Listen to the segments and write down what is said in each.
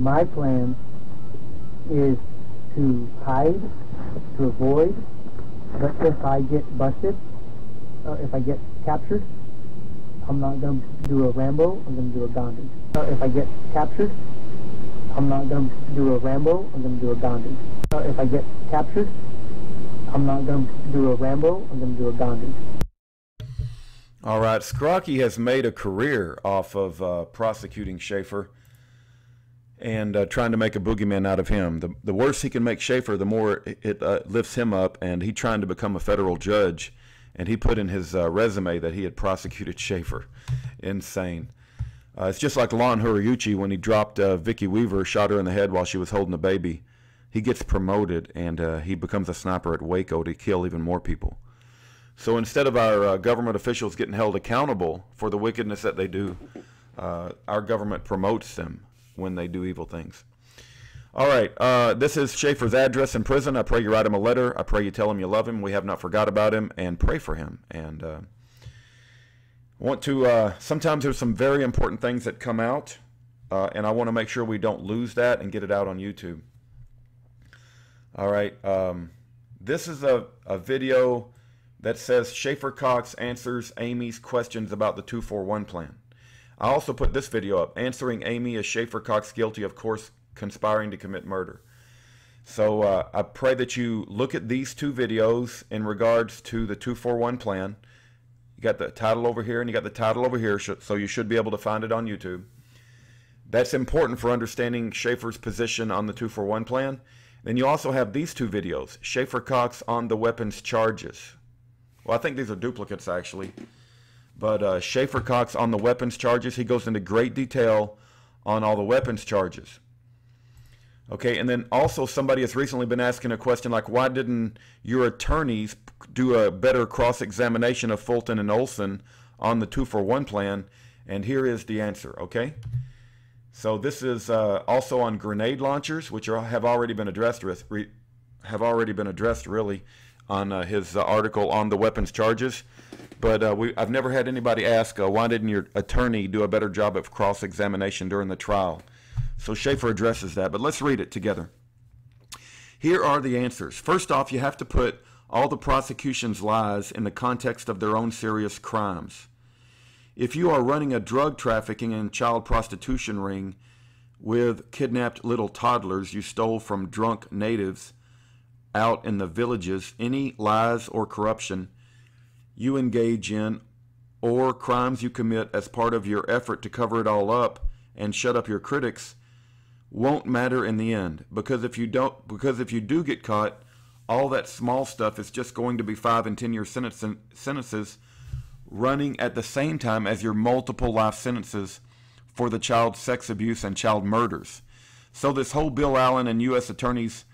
My plan is to hide, to avoid, but if I get busted, if I get captured, I'm not going to do a Rambo, I'm going to do a Gandhi. If I get captured, I'm not going to do a Rambo, I'm going to do a Gandhi. If I get captured, I'm not going to do a Rambo, I'm going to do a Gandhi. All right, Scrocky has made a career off of prosecuting Schaeffer and trying to make a boogeyman out of him. The worse he can make Schaeffer, the more it lifts him up, and he's trying to become a federal judge, and he put in his resume that he had prosecuted Schaeffer. Insane. It's just like Lon Horiuchi when he dropped Vicky Weaver, shot her in the head while she was holding a baby. He gets promoted, and he becomes a sniper at Waco to kill even more people. So instead of our government officials getting held accountable for the wickedness that they do, our government promotes them when they do evil things. All right, this is Schaeffer's address in prison. I pray you write him a letter. I pray you tell him you love him. We have not forgot about him, and pray for him. And want to, sometimes there's some very important things that come out, and I want to make sure we don't lose that and get it out on YouTube. All right, this is a video that says Schaeffer Cox answers Amy's questions about the 241 plan. I also put this video up, answering Amy, is Schaeffer Cox guilty of course conspiring to commit murder? So I pray that you look at these two videos in regards to the 241 plan. You got the title over here and you got the title over here, so you should be able to find it on YouTube. That's important for understanding Schaeffer's position on the 241 plan. Then you also have these two videos, Schaeffer Cox on the weapons charges. Well, I think these are duplicates, actually. But Schaeffer Cox on the weapons charges, he goes into great detail on all the weapons charges. Okay, and then also somebody has recently been asking a question like, why didn't your attorneys do a better cross-examination of Fulton and Olson on the 241 plan? And here is the answer, okay? So this is also on grenade launchers, which have already been addressed really, on his article on the weapons charges. But I've never had anybody ask, why didn't your attorney do a better job of cross-examination during the trial? So Schaeffer addresses that, but let's read it together. Here are the answers. First off, you have to put all the prosecution's lies in the context of their own serious crimes. If you are running a drug trafficking and child prostitution ring with kidnapped little toddlers you stole from drunk natives out in the villages, any lies or corruption you engage in or crimes you commit as part of your effort to cover it all up and shut up your critics won't matter in the end, because if you do get caught, all that small stuff is just going to be 5- and 10-year sentences running at the same time as your multiple life sentences for the child sex abuse and child murders. So this whole Bill Allen and U.S. Attorney's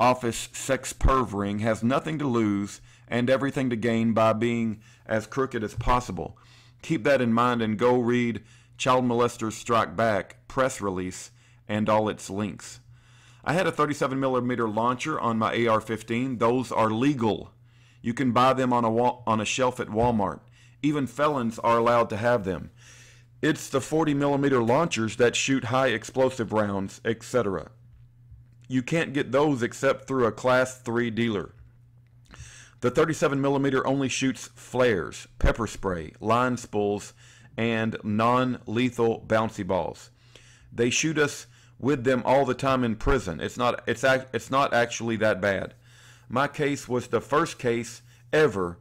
Office sex perv ring has nothing to lose and everything to gain by being as crooked as possible. Keep that in mind and go read Child Molesters Strike Back press release and all its links. I had a 37mm launcher on my AR-15. Those are legal. You can buy them on a shelf at Walmart. Even felons are allowed to have them. It's the 40mm launchers that shoot high explosive rounds, etc. You can't get those except through a Class 3 dealer. The 37mm only shoots flares, pepper spray, line spools, and non-lethal bouncy balls. They shoot us with them all the time in prison. It's not actually that bad. My case was the first case ever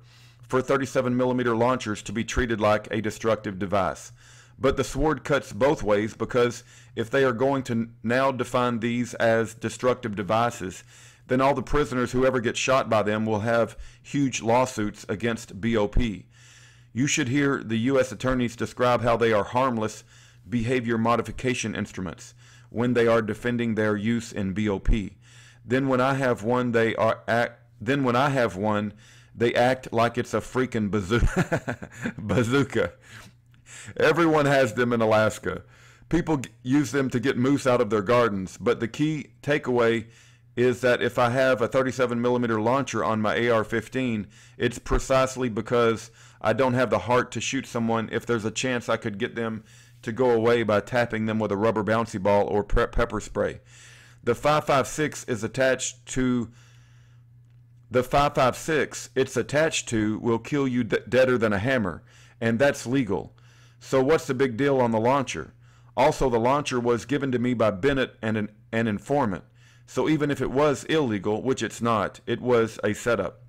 for 37mm launchers to be treated like a destructive device. But the sword cuts both ways, because if they are going to now define these as destructive devices, then all the prisoners who ever get shot by them will have huge lawsuits against BOP. You should hear the U.S. attorneys describe how they are harmless behavior modification instruments when they are defending their use in BOP. Then when I have one, they act like it's a freaking bazooka. Everyone has them in Alaska. People use them to get moose out of their gardens, but the key takeaway is that if I have a 37mm launcher on my AR-15, it's precisely because I don't have the heart to shoot someone if there's a chance I could get them to go away by tapping them with a rubber bouncy ball or pepper spray. The 5.56 is attached to the 5.56 it's attached to will kill you deader than a hammer, and that's legal. So what's the big deal on the launcher? Also, the launcher was given to me by Bennett and an informant. So even if it was illegal, which it's not, it was a setup.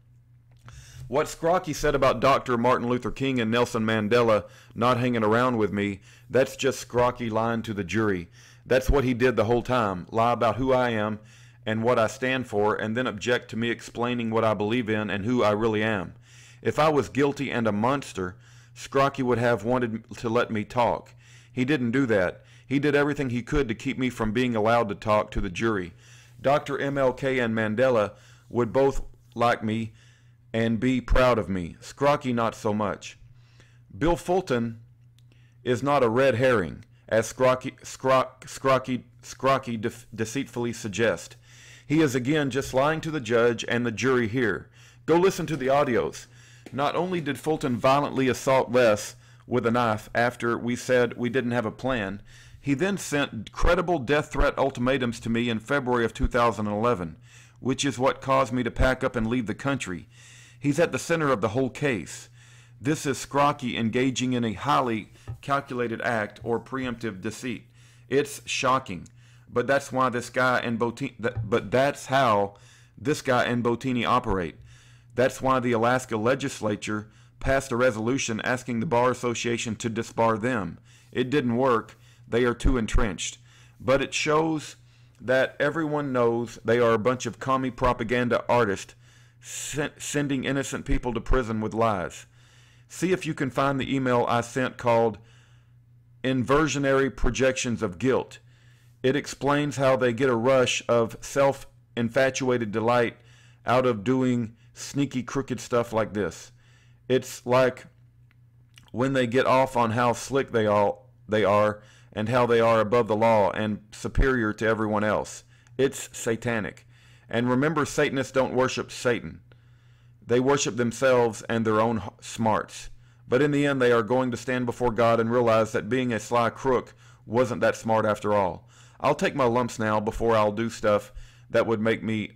What Scrocky said about Dr. Martin Luther King and Nelson Mandela not hanging around with me, that's just Scrocky lying to the jury. That's what he did the whole time, lie about who I am and what I stand for, and then object to me explaining what I believe in and who I really am. If I was guilty and a monster, Scrocky would have wanted to let me talk. He didn't do that. He did everything he could to keep me from being allowed to talk to the jury. Dr. MLK and Mandela would both like me and be proud of me. Scrocky not so much. Bill Fulton is not a red herring, as Scrocky deceitfully suggests. He is again just lying to the judge and the jury here. Go listen to the audios. Not only did Fulton violently assault Les with a knife after we said we didn't have a plan, he then sent credible death threat ultimatums to me in February of 2011, which is what caused me to pack up and leave the country. He's at the center of the whole case. This is Scrocky engaging in a highly calculated act or preemptive deceit. It's shocking, but that's why this guy and that's how this guy and Bottini operate. That's why the Alaska legislature passed a resolution asking the Bar Association to disbar them. It didn't work. They are too entrenched. But it shows that everyone knows they are a bunch of commie propaganda artists sending innocent people to prison with lies. See if you can find the email I sent called Inversionary Projections of Guilt. It explains how they get a rush of self-infatuated delight out of doing sneaky, crooked stuff like this. It's like when they get off on how slick they are and how they are above the law and superior to everyone else. It's satanic. And remember, Satanists don't worship Satan. They worship themselves and their own smarts. But in the end, they are going to stand before God and realize that being a sly crook wasn't that smart after all. I'll take my lumps now before I'll do stuff that would make me...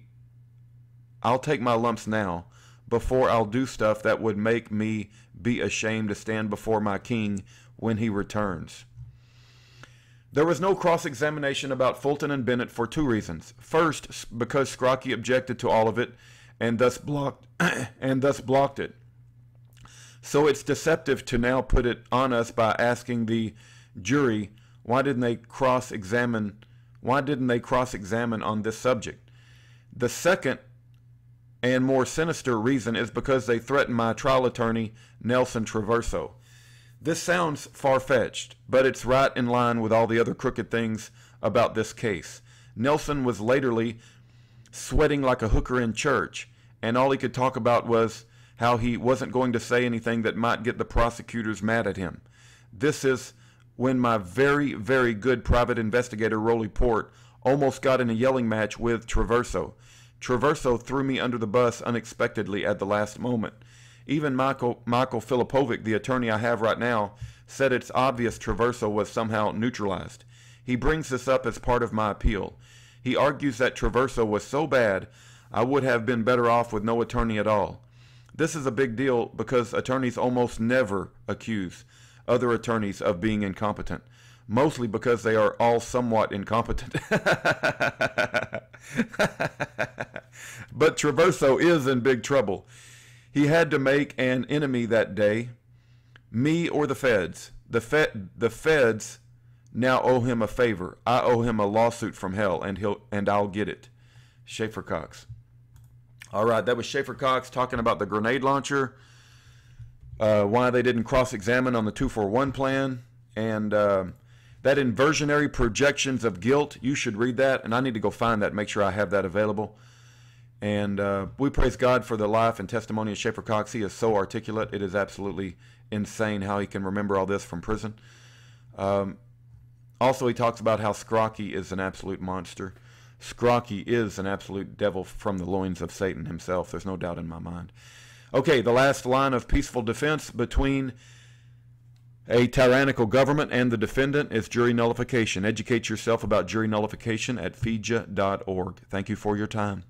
I'll take my lumps now before I'll do stuff that would make me be ashamed to stand before my king when he returns. There was no cross-examination about Fulton and Bennett for two reasons. First, because Scrocky objected to all of it and thus blocked it. So it's deceptive to now put it on us by asking the jury why didn't they cross-examine on this subject. The second and more sinister reason is because they threatened my trial attorney, Nelson Traverso. This sounds far-fetched, but it's right in line with all the other crooked things about this case. Nelson was latterly sweating like a hooker in church, and all he could talk about was how he wasn't going to say anything that might get the prosecutors mad at him. This is when my very, very good private investigator, Rolly Port, almost got in a yelling match with Traverso. Traverso threw me under the bus unexpectedly at the last moment. Even Michael Filipovic, the attorney I have right now, said it's obvious Traverso was somehow neutralized. He brings this up as part of my appeal. He argues that Traverso was so bad, I would have been better off with no attorney at all. This is a big deal because attorneys almost never accuse other attorneys of being incompetent, mostly because they are all somewhat incompetent. But Traverso is in big trouble. He had to make an enemy that day, me or the feds. The feds now owe him a favor. I owe him a lawsuit from hell, and I'll get it. Schaeffer Cox. All right, that was Schaeffer Cox talking about the grenade launcher, why they didn't cross-examine on the 241 plan, and that inversionary projections of guilt. You should read that, and I need to go find that, make sure I have that available. And we praise God for the life and testimony of Schaeffer Cox. He is so articulate. It is absolutely insane how he can remember all this from prison. Also, he talks about how Scrocky is an absolute monster. Scrocky is an absolute devil from the loins of Satan himself. There's no doubt in my mind. Okay, the last line of peaceful defense between A tyrannical government and the defendant is jury nullification. Educate yourself about jury nullification at feedja.org. Thank you for your time.